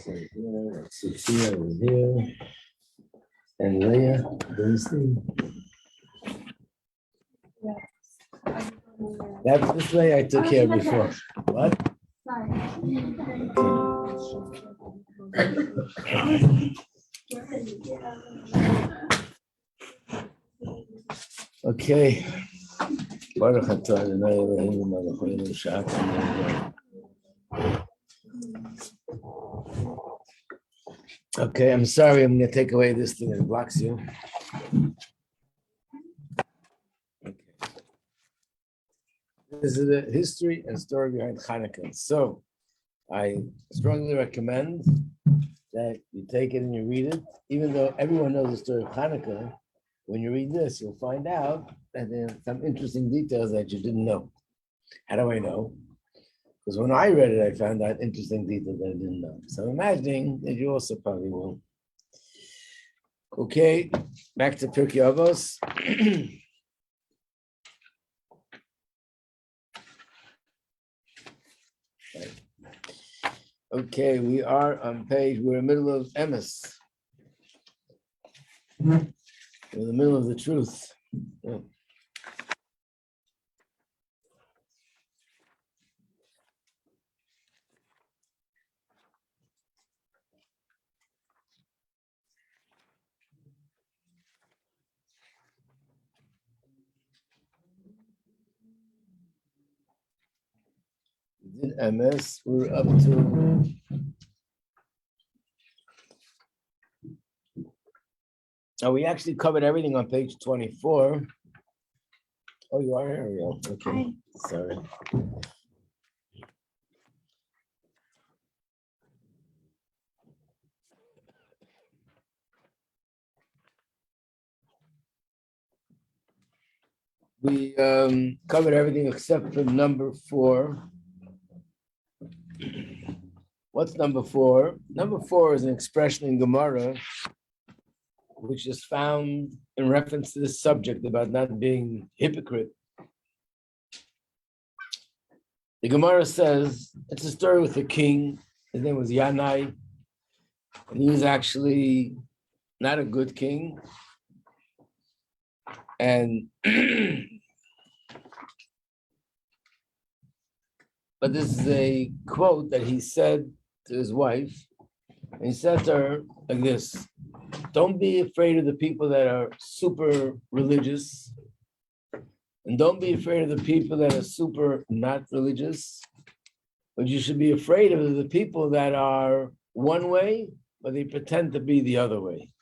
here, Sophia is here, and Leah, Bernstein. That's this way I took care before. What? Okay. Baruch atah Adonai Eloheinu melech haolam she'atzmo. Okay, I'm sorry. I'm going to take away this thing that blocks you. Okay. This is the history and story behind Hanukkah. So, I strongly recommend that you take it and you read it. Even though everyone knows the story of Hanukkah, when you read this, you'll find out that there are some interesting details that you didn't know. How do I know? Because when I read it, I found out interesting details that I didn't know. So I'm imagining that you also probably will. Okay, back to Pirkei Avos. Okay, we're in the middle of Emes. We're in the middle of the truth. Yeah. We did Emes, we're up to we actually covered everything on page 24. Oh, you are here? Yeah. Okay. Hi. Sorry. We covered everything except for number 4. What's number 4? Number 4 is an expression in Gemara which is found in reference to this subject about not being hypocrite. The Gemara says it's a story with a king. His name was Yanai, and he was actually not a good king. And but this is a quote that he said to his wife. And he said to her like this: don't be afraid of the people that are super religious, and don't be afraid of the people that are super not religious, but you should be afraid of the people that are one way, but they pretend to be the other way.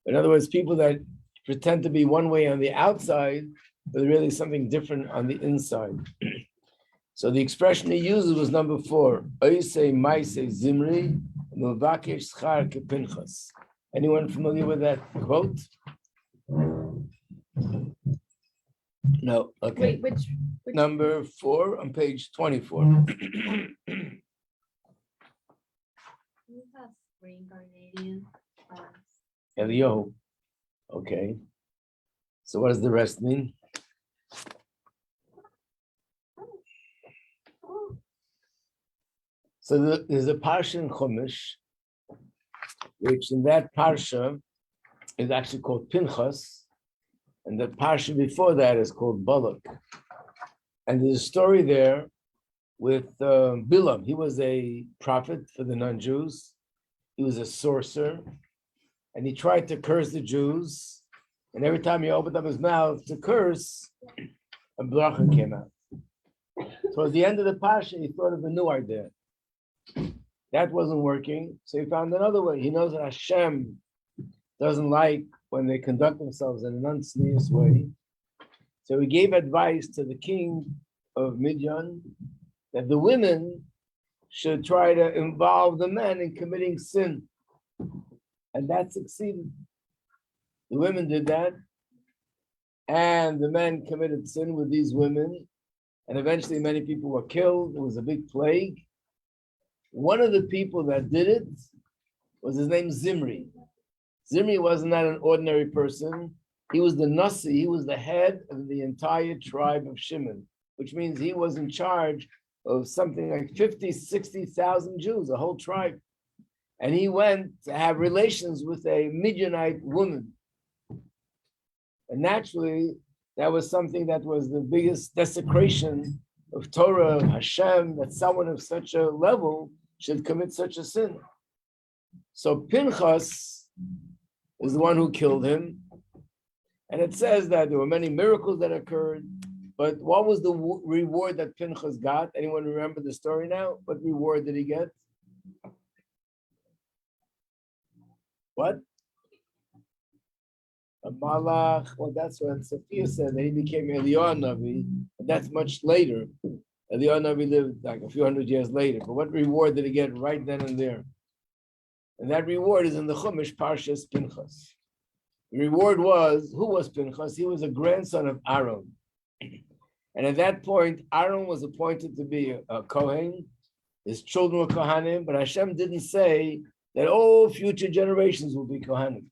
In other words, people that pretend to be one way on the outside, but really something different on the inside. So the expression he uses was number 4. Oisei maisei zimri, milvakesh schar kepinchas. Anyone familiar with that quote? No. Okay. Wait, which number 4 on page 24. Who has reincarnating? Eliyahu. Okay. So what does the rest mean? So there's a parsha in Chumash, which in that parsha is actually called Pinchas, and the parsha before that is called Balak. And there's a story there with Bilam. He was a prophet for the non-Jews. He was a sorcerer, and he tried to curse the Jews. And every time he opened up his mouth to curse, a bracha came out. Towards the end of the parsha, he thought of a new idea. That wasn't working, so he found another way. He knows that Hashem doesn't like when they conduct themselves in an unsneeze way. So he gave advice to the king of Midian that the women should try to involve the men in committing sin. And that succeeded. The women did that, and the men committed sin with these women, and eventually many people were killed. It was a big plague. One of the people that did it was his name Zimri. Zimri was not an ordinary person. He was the Nasi, he was the head of the entire tribe of Shimon, which means he was in charge of something like 50, 60,000 Jews, a whole tribe. and he went to have relations with a Midianite woman. And naturally, that was something that was the biggest desecration of Torah, of Hashem, that someone of such a level should commit such a sin. So Pinchas is the one who killed him. And it says that there were many miracles that occurred. But what was the reward that Pinchas got? Anyone remember the story now? What reward did he get? What? A malach. Well, that's what Sophia said, that he became Eliyahu Navi. But that's much later. Eliyahu Navi lived like a few hundred years later. But what reward did he get right then and there? And that reward is in the Chumash Parshas Pinchas. The reward was, who was Pinchas? He was a grandson of Aaron. And at that point, Aaron was appointed to be a Kohen. His children were Kohanim, but Hashem didn't say that all future generations will be Kohanim.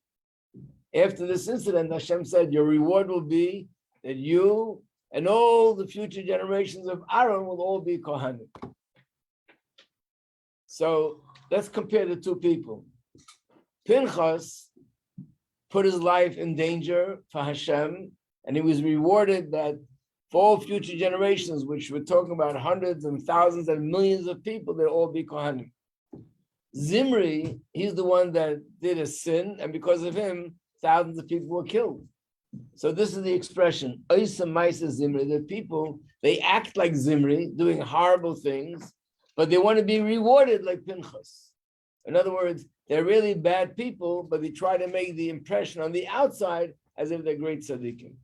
After this incident, Hashem said, your reward will be that you and all the future generations of Aaron will all be Kohanim. So let's compare the two people. Pinchas put his life in danger for Hashem, and he was rewarded that for all future generations, which we're talking about hundreds and thousands and millions of people, they'll all be Kohanim. Zimri, he's the one that did a sin, and because of him, thousands of people were killed. So this is the expression, Oisa Maisa Zimri. The people, they act like Zimri, doing horrible things, but they want to be rewarded like Pinchas. In other words, they're really bad people, but they try to make the impression on the outside as if they're great tzaddikim.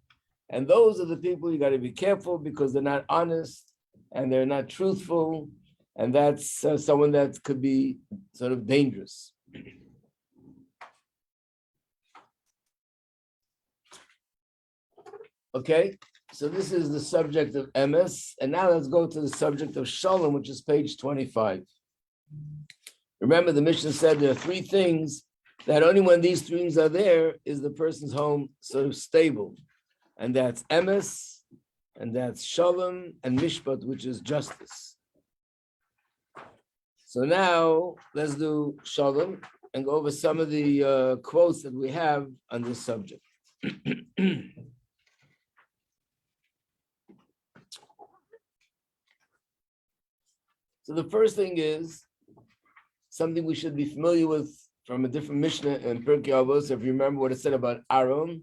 And those are the people you got to be careful because they're not honest and they're not truthful. And that's someone that could be sort of dangerous. Okay, so this is the subject of emes. And now let's go to the subject of Shalom, which is page 25. Remember, the Mishnah said there are three things that only when these three things are there is the person's home sort of stable. And that's emes, and that's shalom, and mishpat, which is justice. So now let's do shalom and go over some of the quotes that we have on this subject. So the first thing is something we should be familiar with from a different Mishnah in Pirkei Avos. If you remember what it said about Aaron,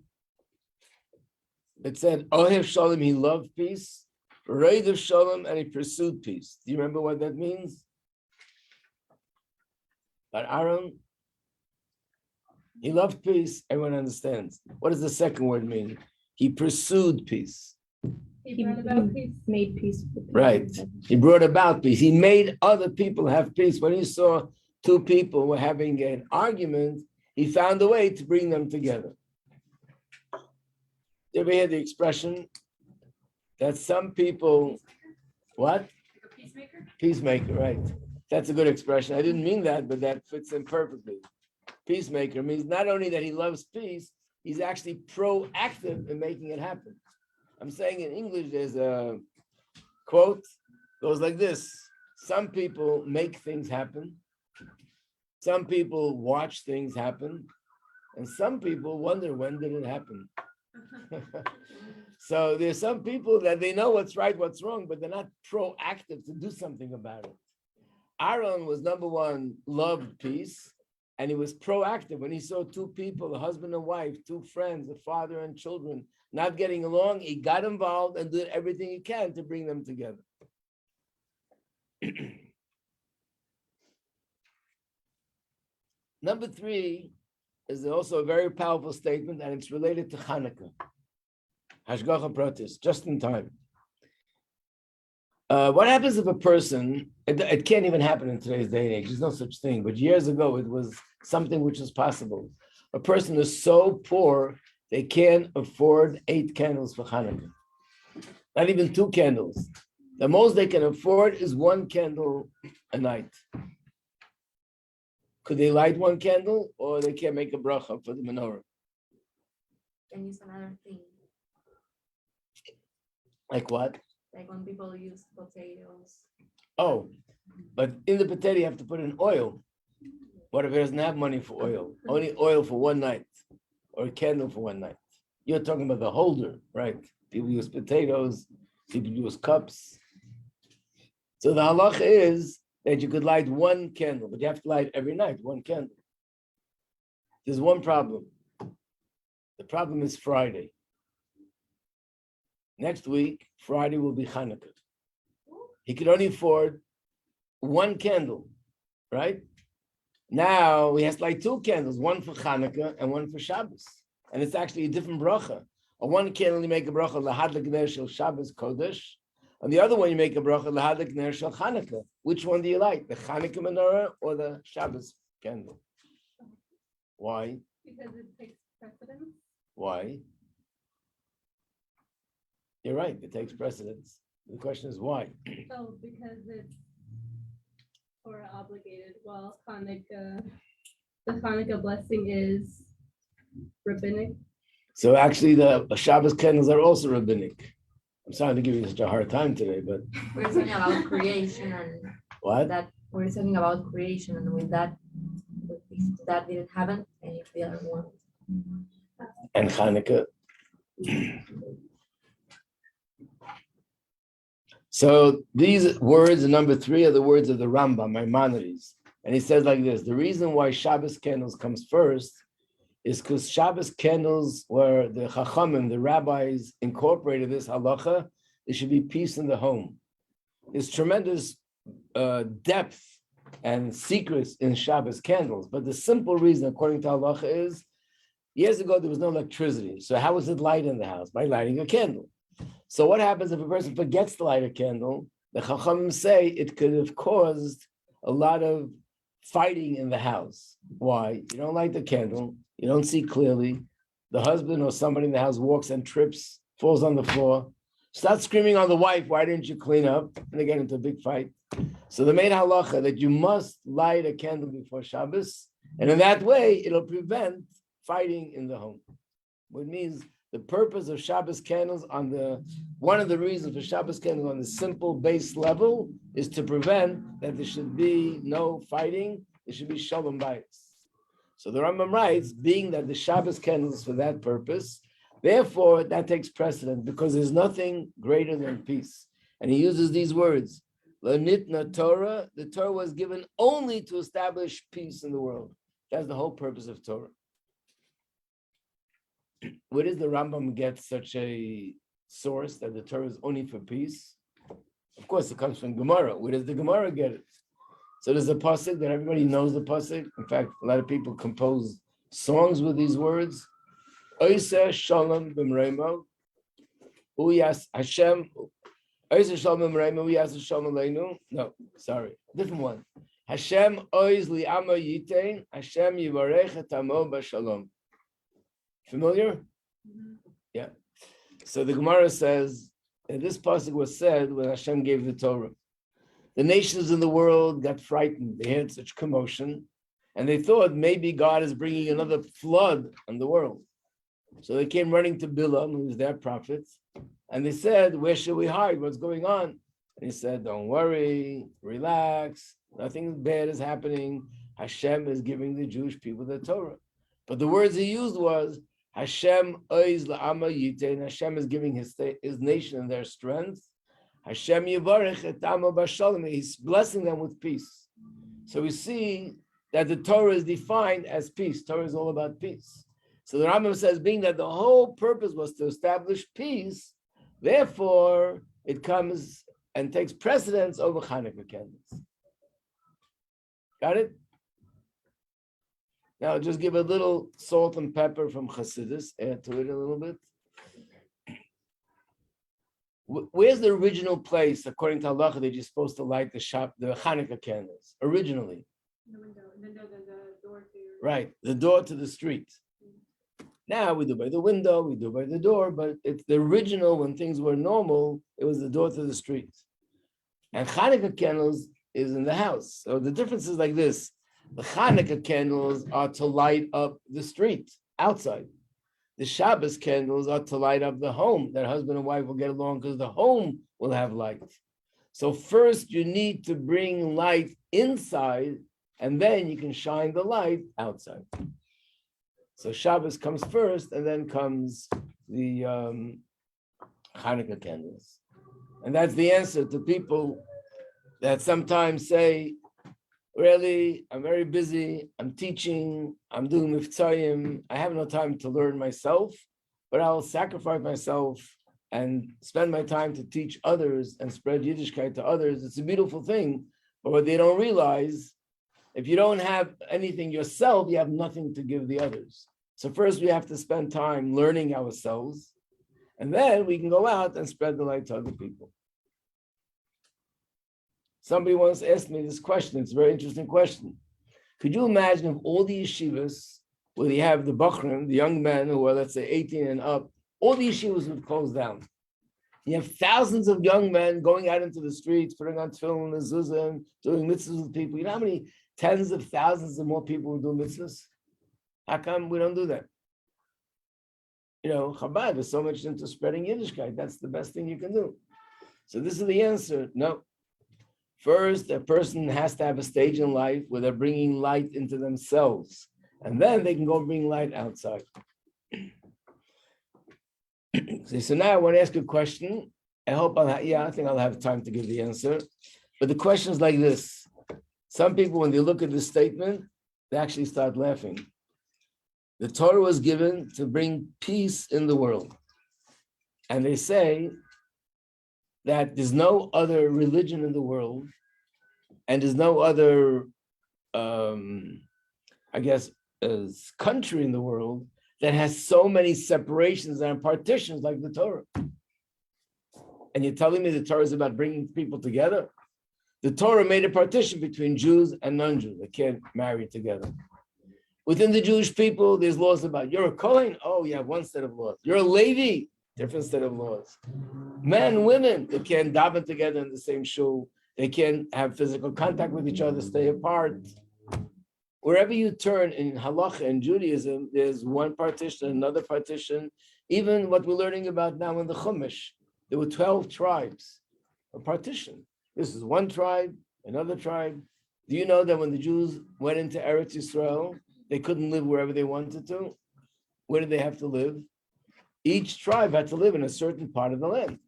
it said, Ohev Shalom, he loved peace, Raid of Shalom, and he pursued peace. Do you remember what that means? But Aaron, he loved peace, everyone understands. What does the second word mean? He pursued peace. He brought about peace. Made peace. Right. He brought about peace. He made other people have peace. When he saw two people were having an argument, he found a way to bring them together. You ever hear the expression that some people, what? Peacemaker? Peacemaker, right. That's a good expression. I didn't mean that, but that fits in perfectly. Peacemaker means not only that he loves peace, he's actually proactive in making it happen. I'm saying in English, there's a quote, goes like this. Some people make things happen. Some people watch things happen. And some people wonder, when did it happen? So there's some people that they know what's right, what's wrong, but they're not proactive to do something about it. Aaron was number one, loved peace, and he was proactive. When he saw two people, a husband and wife, two friends, a father and children, not getting along, he got involved and did everything he can to bring them together. Number three is also a very powerful statement, and it's related to Hanukkah. Hashgacha pratis, just in time. What happens if a person, it can't even happen in today's day and age, there's no such thing, but years ago it was something which was possible. A person is so poor, they can't afford 8 candles for Hanukkah. Not even 2 candles. The most they can afford is 1 candle a night. Could they light 1 candle, or they can't make a bracha for the menorah? And use another thing, Like what? like when people use potatoes. Oh, but in the potato you have to put in oil. What if he doesn't have money for oil? Only oil for one night, or a candle for one night. You're talking about the holder, right? People use potatoes, people use cups. So the halacha is that you could light one candle, but you have to light every night, one candle. There's one problem. The problem is Friday. Next week, Friday will be Hanukkah. He could only afford one candle, right? Now he has to light two candles, one for Hanukkah and one for Shabbos. And it's actually a different bracha. On one candle you make a bracha lahadlik ner shel Shabbos Kodesh. On the other one you make a bracha lahadlik ner shel Hanukkah. Which one do you like, the Hanukkah menorah or the Shabbos candle? Why? Because it takes precedence. Why? You're right, it takes precedence. The question is why? Oh, because it's Torah obligated. Well, Hanukkah, the Hanukkah blessing is rabbinic. So actually the Shabbos candles are also rabbinic. I'm sorry to give you such a hard time today, but We're talking about creation and what? that we're talking about creation, and with that, if that didn't happen, and if the other one. And Hanukkah. So these words, number 3, are the words of the Rambam, Maimonides. And he says like this: the reason why Shabbos candles comes first is because Shabbos candles, where the Chachamim, the rabbis, incorporated this halacha, there should be peace in the home. There's tremendous depth and secrets in Shabbos candles, but the simple reason, according to halacha, is years ago there was no electricity. So how was it light in the house? By lighting a candle. So what happens if a person forgets to light a candle? The Chachamim say it could have caused a lot of fighting in the house. Why? You don't light the candle, you don't see clearly. The husband or somebody in the house walks and trips, falls on the floor, starts screaming on the wife, why didn't you clean up? And they get into a big fight. So they made halacha that you must light a candle before Shabbos, and in that way, it'll prevent fighting in the home. Which means the purpose of Shabbos candles one of the reasons for Shabbos candles on the simple base level is to prevent that there should be no fighting, there should be Shaolin Bias. So the Rambam writes, being that the Shabbos candles is for that purpose, therefore that takes precedent because there's nothing greater than peace. And he uses these words, L'nitna Torah, the Torah was given only to establish peace in the world. That's the whole purpose of Torah. Where does the Rambam get such a source that the Torah is only for peace? Of course, it comes from Gemara. Where does the Gemara get it? So there's a pasuk that everybody knows the pasuk. In fact, a lot of people compose songs with these words. Oiseh shalom b'mreimo, uyas Hashem. Oiseh shalom b'mreimo, uyas Hashem aleinu. No, sorry, different one. Hashem oiz li'ama yitein. Hashem yivarech et amo b'shalom. Familiar? Yeah. So the Gemara says, and this pasuk was said when Hashem gave the Torah. The nations in the world got frightened. They had such commotion, and they thought maybe God is bringing another flood on the world. So they came running to Bilam, who was their prophet, and they said, where should we hide? What's going on? And he said, don't worry, relax. Nothing bad is happening. Hashem is giving the Jewish people the Torah. But the words he used was, Hashem oiz la'ama yitein. Hashem is giving his nation and their strength. Hashem yivarech et amo b'shalom. He's blessing them with peace. So we see that the Torah is defined as peace. Torah is all about peace. So the Rambam says, being that the whole purpose was to establish peace, therefore it comes and takes precedence over Hanukkah candles. Got it? Now, just give a little salt and pepper from Chassidus, add to it a little bit. Where's the original place, according to halacha, that you're supposed to light the Hanukkah candles? Originally. The window, and then the door to your... Right, the door to the street. Now we do by the window, we do by the door, but it's the original, when things were normal, it was the door to the street. And Hanukkah candles is in the house. So the difference is like this. The Hanukkah candles are to light up the street outside. The Shabbos candles are to light up the home, that husband and wife will get along because the home will have light. So first you need to bring light inside, and then you can shine the light outside. So Shabbos comes first, and then comes the Hanukkah candles. And that's the answer to people that sometimes say, really, I'm very busy, I'm teaching, I'm doing miftzayim, I have no time to learn myself, but I'll sacrifice myself and spend my time to teach others and spread Yiddishkeit to others. It's a beautiful thing, but what they don't realize, if you don't have anything yourself, you have nothing to give the others. So first we have to spend time learning ourselves, and then we can go out and spread the light to other people. Somebody once asked me this question. It's a very interesting question. Could you imagine if all the yeshivas, where you have the bachrim, the young men who are, let's say, 18 and up, all the yeshivas would close down. You have thousands of young men going out into the streets, putting on tefillin and mezuzah, doing mitzvahs with people. You know how many tens of thousands of more people who do mitzvahs? How come we don't do that? You know, Chabad is so much into spreading Yiddishkeit. That's the best thing you can do. So this is the answer. No. First, a person has to have a stage in life where they're bringing light into themselves, and then they can go bring light outside. So now I want to ask a question. I hope I think I'll have time to give the answer. But the question is like this. Some people, when they look at this statement, they actually start laughing. The Torah was given to bring peace in the world. And they say that there's no other religion in the world, and there's no other, country in the world that has so many separations and partitions like the Torah. And you're telling me the Torah is about bringing people together? The Torah made a partition between Jews and non-Jews. They can't marry together. Within the Jewish people, there's laws about, you're a Kohen? Oh, you have one set of laws. You're a Levi? Different set of laws. Men and women, they can't daven together in the same shul. They can't have physical contact with each other, stay apart. Wherever you turn in halacha and Judaism, there's one partition, another partition. Even what we're learning about now in the Chumash, there were 12 tribes, a partition. This is one tribe, another tribe. Do you know that when the Jews went into Eretz Yisrael, they couldn't live wherever they wanted to? Where did they have to live? Each tribe had to live in a certain part of the land.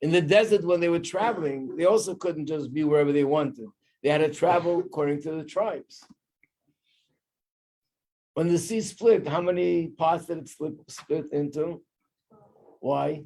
In the desert, when they were traveling, they also couldn't just be wherever they wanted. They had to travel according to the tribes. When the sea split, how many parts did it split into? Why?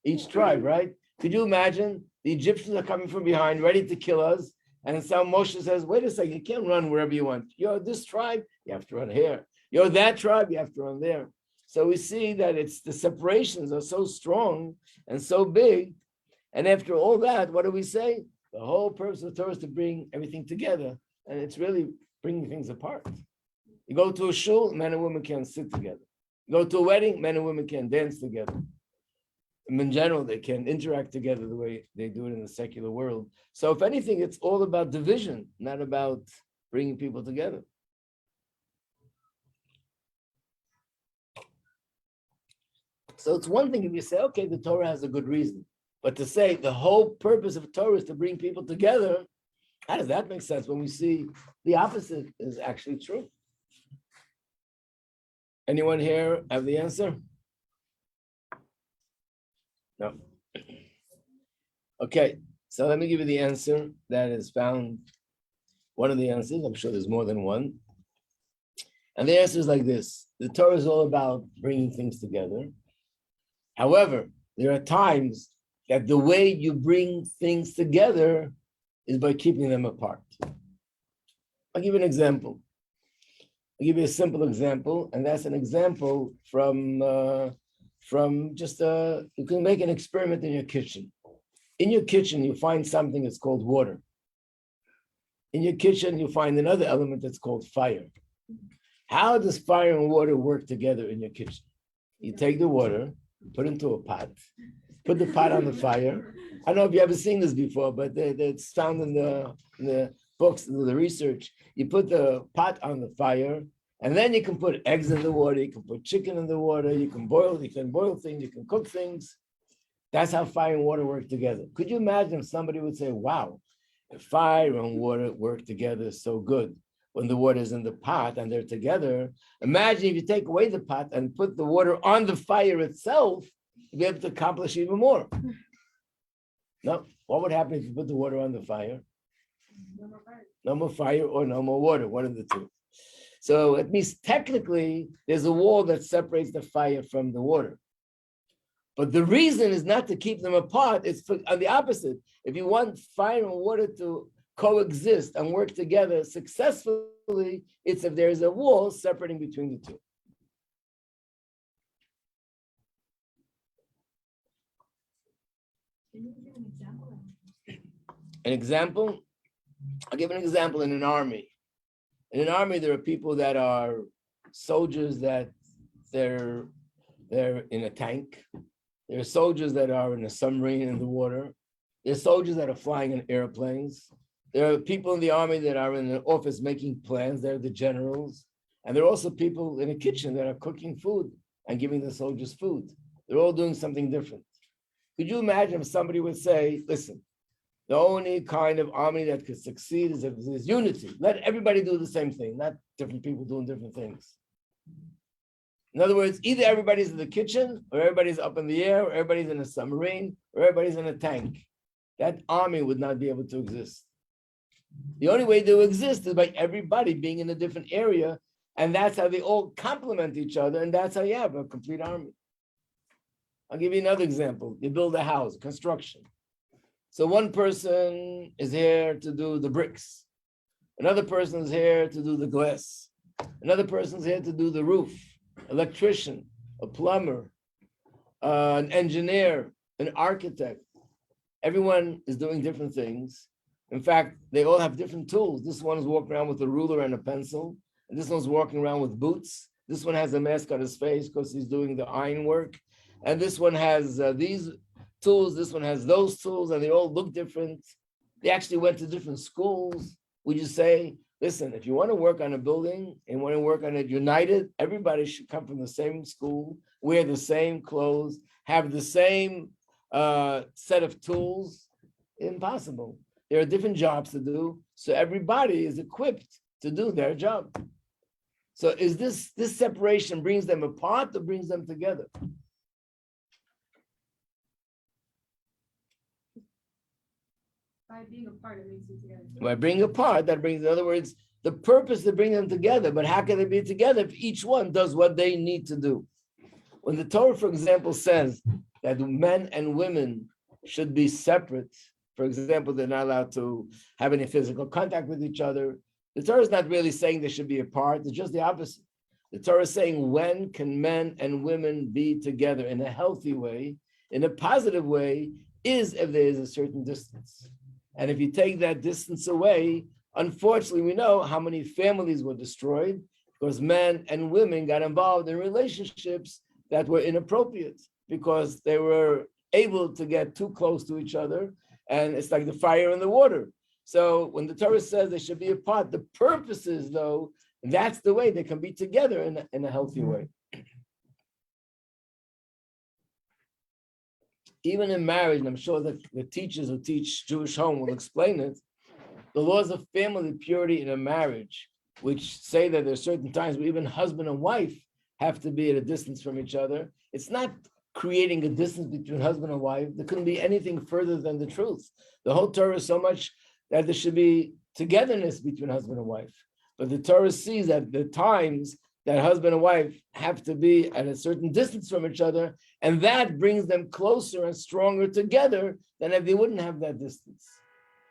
Each tribe, right? Could you imagine? The Egyptians are coming from behind, ready to kill us. And so Moshe says, wait a second, you can't run wherever you want. You're this tribe, you have to run here. You're that tribe, you have to run there. So we see that it's the separations are so strong and so big. And after all that, what do we say? The whole purpose of the Torah is to bring everything together. And it's really bringing things apart. You go to a shul, men and women can't sit together. You go to a wedding, men and women can't dance together. And in general, they can interact together the way they do it in the secular world. So if anything, it's all about division, not about bringing people together. So it's one thing if you say, okay, the Torah has a good reason. But to say the whole purpose of Torah is to bring people together, how does that make sense when we see the opposite is actually true? Anyone here have the answer? No. Okay, so let me give you the answer that is found. One of the answers, I'm sure there's more than one. And the answer is like this. The Torah is all about bringing things together. However, there are times that the way you bring things together is by keeping them apart. I'll give you an example. I'll give you a simple example, and that's an example from just you can make an experiment in your kitchen. In your kitchen, you find something that's called water. In your kitchen, you find another element that's called fire. How does fire and water work together in your kitchen? You take the water, put it into a pot, put the pot on the fire. I don't know if you ever seen this before, but it's found in the books, in the research. You put the pot on the fire, and then you can put eggs in the water, you can put chicken in the water, you can boil things, you can cook things. That's how fire and water work together. Could you imagine if somebody would say, wow, fire and water work together so good. When the water is in the pot and they're together, imagine if you take away the pot and put the water on the fire itself, you'll be able to accomplish even more. No, what would happen if you put the water on the fire? No more fire or no more water, one of the two. So it means technically there's a wall that separates the fire from the water. But the reason is not to keep them apart, it's on the opposite. If you want fire and water to coexist and work together successfully, it's if there's a wall separating between the two. Can you give an example? An example? I'll give an example in an army. In an army, there are people that are soldiers that they're in a tank. There are soldiers that are in a submarine in the water. There are soldiers that are flying in airplanes. There are people in the army that are in the office making plans. They're the generals. And there are also people in a kitchen that are cooking food and giving the soldiers food. They're all doing something different. Could you imagine if somebody would say, listen, the only kind of army that could succeed is if there's unity. Let everybody do the same thing, not different people doing different things. In other words, either everybody's in the kitchen, or everybody's up in the air, or everybody's in a submarine, or everybody's in a tank. That army would not be able to exist. The only way to exist is by everybody being in a different area, and that's how they all complement each other, and that's how you have a complete army. I'll give you another example. You build a house, construction. So one person is here to do the bricks. Another person is here to do the glass. Another person is here to do the roof. Electrician, a plumber, an engineer, an architect. Everyone is doing different things. In fact, they all have different tools. This one is walking around with a ruler and a pencil. And this one's walking around with boots. This one has a mask on his face because he's doing the iron work. And this one has these tools, this one has those tools, and they all look different. They actually went to different schools. Would you say, listen, if you want to work on a building and want to work on it united, everybody should come from the same school, wear the same clothes, have the same set of tools? Impossible. There are different jobs to do, so everybody is equipped to do their job. So is this separation brings them apart or brings them together? By being apart, it makes you together. By being apart, that brings, in other words, the purpose to bring them together. But how can they be together if each one does what they need to do? When the Torah, for example, says that men and women should be separate, for example, they're not allowed to have any physical contact with each other. The Torah is not really saying they should be apart. It's just the opposite. The Torah is saying, when can men and women be together in a healthy way, in a positive way, is if there is a certain distance. And if you take that distance away, unfortunately, we know how many families were destroyed because men and women got involved in relationships that were inappropriate because they were able to get too close to each other. And it's like the fire and the water. So when the Torah says they should be apart, the purpose is, though, that's the way they can be together in a healthy way. Even in marriage, and I'm sure that the teachers who teach Jewish home will explain it, the laws of family purity in a marriage, which say that there's certain times where even husband and wife have to be at a distance from each other. It's not creating a distance between husband and wife. There couldn't be anything further than the truth. The whole Torah is so much that there should be togetherness between husband and wife. But the Torah sees that the times that husband and wife have to be at a certain distance from each other, and that brings them closer and stronger together than if they wouldn't have that distance.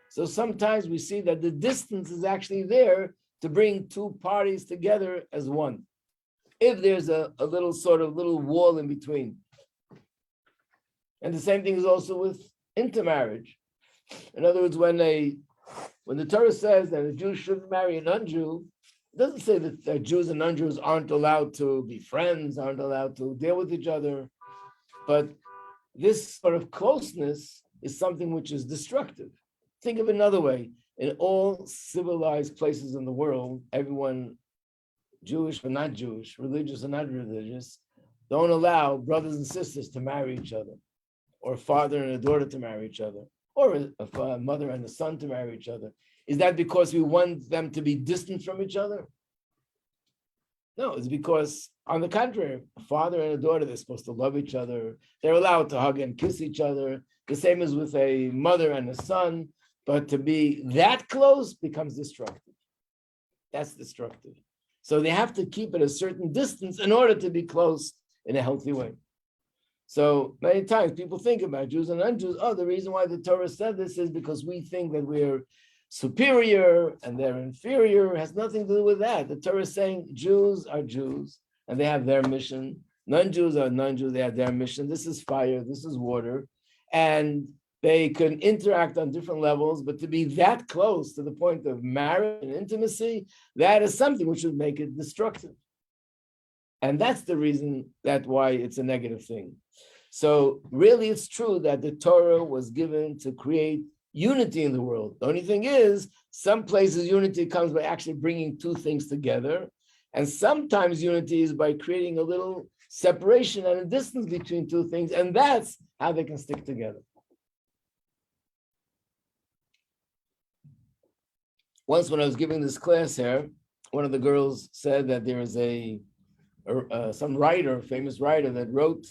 So sometimes we see that the distance is actually there to bring two parties together as one, if there's a little sort of little wall in between. And the same thing is also with intermarriage. In other words, when the Torah says that a Jew shouldn't marry a non-Jew, it doesn't say that Jews and non-Jews aren't allowed to be friends, aren't allowed to deal with each other. But this sort of closeness is something which is destructive. Think of it another way. In all civilized places in the world, everyone, Jewish or not Jewish, religious or not religious, don't allow brothers and sisters to marry each other, or a father and a daughter to marry each other, or if a mother and a son to marry each other. Is that because we want them to be distant from each other? No, it's because, on the contrary, a father and a daughter, they're supposed to love each other. They're allowed to hug and kiss each other. The same as with a mother and a son, but to be that close becomes destructive. That's destructive. So they have to keep at a certain distance in order to be close in a healthy way. So many times people think about Jews and non-Jews. Oh, the reason why the Torah said this is because we think that we're superior and they're inferior. It has nothing to do with that. The Torah is saying Jews are Jews and they have their mission. Non-Jews are non-Jews, they have their mission. This is fire, this is water. And they can interact on different levels, but to be that close to the point of marriage and intimacy, that is something which would make it destructive. And that's the reason why it's a negative thing. So really it's true that the Torah was given to create unity in the world. The only thing is, some places unity comes by actually bringing two things together. And sometimes unity is by creating a little separation and a distance between two things. And that's how they can stick together. Once when I was giving this class here, one of the girls said that there is some writer, famous writer, that wrote,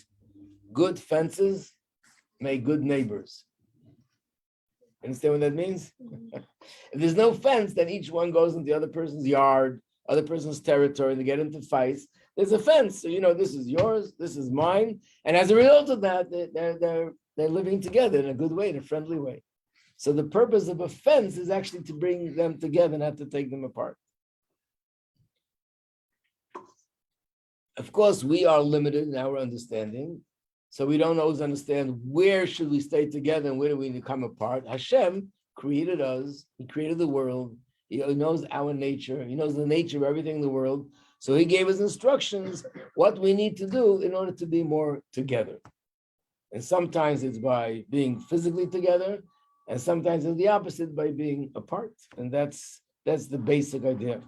"Good fences make good neighbors." Understand what that means? If there's no fence, then each one goes into the other person's yard, other person's territory, and they get into fights. There's a fence, so you know this is yours, this is mine, and as a result of that, they're living together in a good way, in a friendly way. So the purpose of a fence is actually to bring them together, not to take them apart. Of course, we are limited in our understanding, so we don't always understand where should we stay together and where do we come apart. Hashem created us, He created the world, He knows our nature, He knows the nature of everything in the world, so He gave us instructions what we need to do in order to be more together. And sometimes it's by being physically together, and sometimes it's the opposite, by being apart. And that's the basic idea.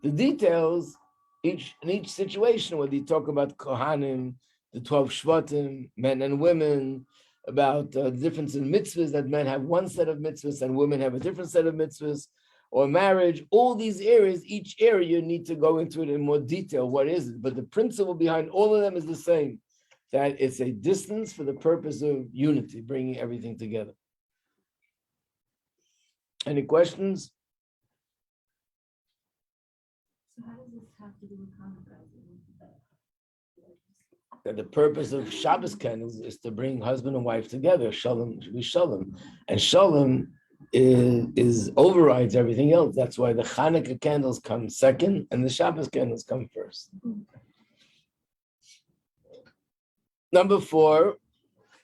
The details, in each situation, whether you talk about Kohanim, the 12 Shvatim, men and women, about the difference in mitzvahs, that men have one set of mitzvahs and women have a different set of mitzvahs, or marriage, all these areas, each area you need to go into it in more detail. What is it? But the principle behind all of them is the same, that it's a distance for the purpose of unity, bringing everything together. Any questions? So how does this have to do with Hanukkah? That the purpose of Shabbos candles is to bring husband and wife together. Shalom should be shalom, and shalom is overrides everything else. That's why the Hanukkah candles come second and the Shabbos candles come first. Number 4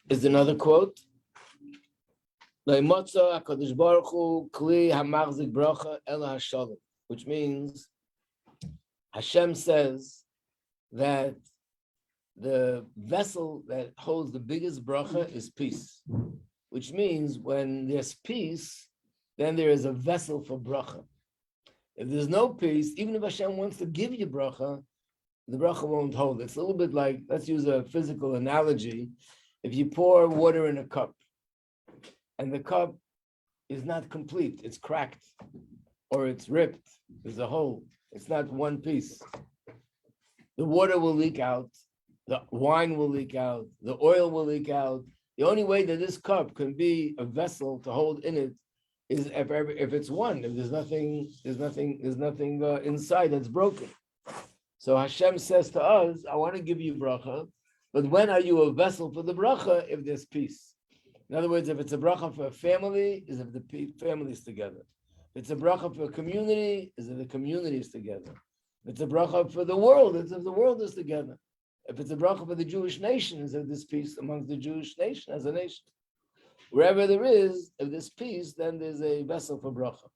is another quote. Which means Hashem says that the vessel that holds the biggest bracha is peace, which means when there's peace, then there is a vessel for bracha. If there's no peace, even if Hashem wants to give you bracha, the bracha won't hold. It's a little bit like, let's use a physical analogy. If you pour water in a cup, and the cup is not complete, it's cracked, or it's ripped, there's a hole, it's not one piece. The water will leak out, the wine will leak out, the oil will leak out. The only way that this cup can be a vessel to hold in it is if it's one, if there's nothing inside that's broken. So Hashem says to us, I want to give you bracha, but when are you a vessel for the bracha? If there's peace. In other words, if it's a bracha for a family, is if the family is together. If it's a bracha for a community, is if the community is together. If it's a bracha for the world, is if the world is together. If it's a bracha for the Jewish nation, is if there's peace amongst the Jewish nation as a nation. Wherever there is, if there's peace, then there's a vessel for bracha.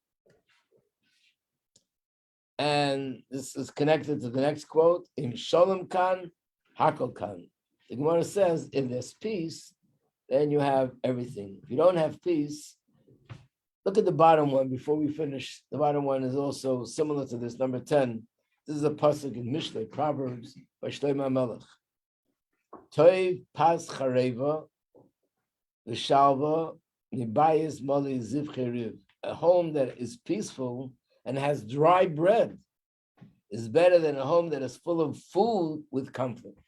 And this is connected to the next quote, Im Shalom Kan, Hakol Kan. The Gemara says, if there's peace, then you have everything. If you don't have peace, look at the bottom one before we finish. The bottom one is also similar to this, number 10. This is a pasuk in Mishlei, Proverbs, by Shlomo Melech. Toiv pas chareva, v'shalva Nibayis mali zivcheriv. A home that is peaceful and has dry bread is better than a home that is full of food with conflict.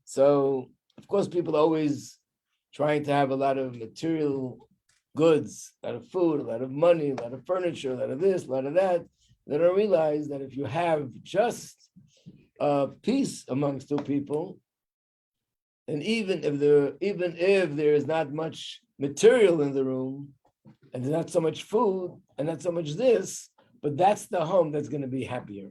So, of course, people are always trying to have a lot of material goods, a lot of food, a lot of money, a lot of furniture, a lot of this, a lot of that. They don't realize that if you have just peace amongst two people, and even if there is not much material in the room, and there's not so much food, and not so much this, but that's the home that's going to be happier.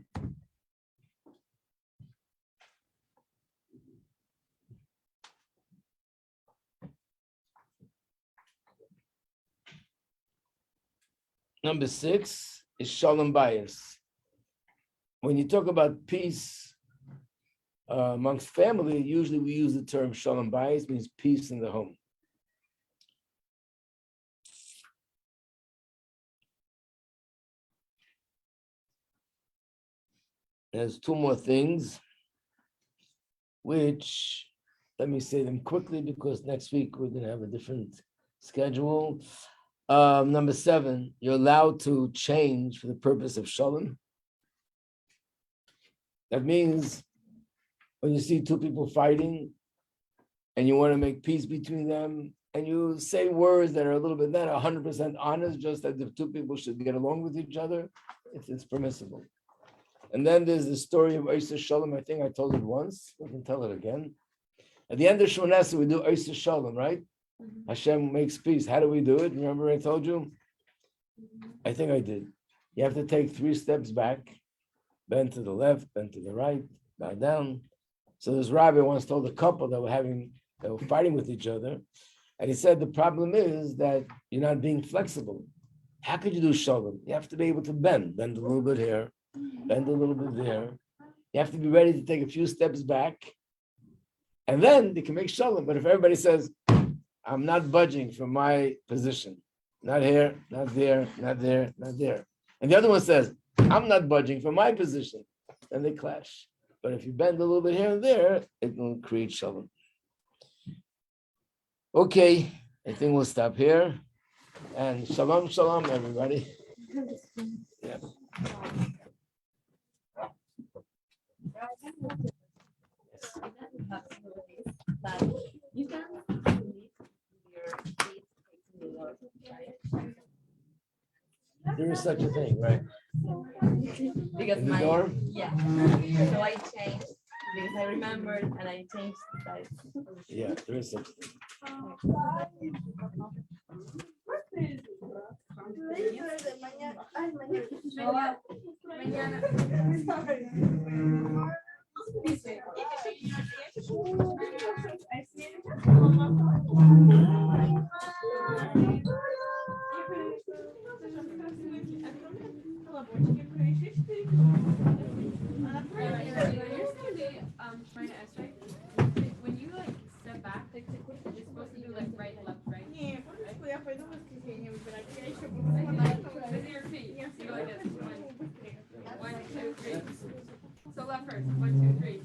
Number 6 is Shaolin Bias. When you talk about peace amongst family, usually we use the term Shaolin Bias, means peace in the home. There's 2 more things, which, let me say them quickly because next week we're going to have a different schedule. Number 7, you're allowed to change for the purpose of Shalom. That means when you see 2 people fighting and you want to make peace between them, and you say words that are a little bit not 100% honest, just that the 2 people should get along with each other, it's permissible. And then there's the story of Oisa Shalom. I think I told it once. We can tell it again. At the end of Shmoneh, we do Oisa Shalom, right? Hashem makes peace. How do we do it? Remember I told you? I think I did. You have to take 3 steps back, bend to the left, bend to the right, bow down. So this rabbi once told a couple that were fighting with each other, and he said the problem is that you're not being flexible. How could you do shalom? You have to be able to bend a little bit here, bend a little bit there. You have to be ready to take a few steps back, and then you can make shalom. But if everybody says, I'm not budging from my position, not here, not there, not there, not there, and the other one says, I'm not budging from my position, then they clash. But if you bend a little bit here and there, it will create shalom. Okay, I think we'll stop here. And shalom, shalom, everybody. Yeah. You can leave your feet facing the Lord, right? There is such a thing, right? Because In the dorm? Yeah. So I changed because I remembered and I changed the size. Yeah, there is such a thing. When you like step back, you're supposed to do like right, left, right. Visit your feet. You go like this. 1, 2, 3. So left first. 1, 2, 3.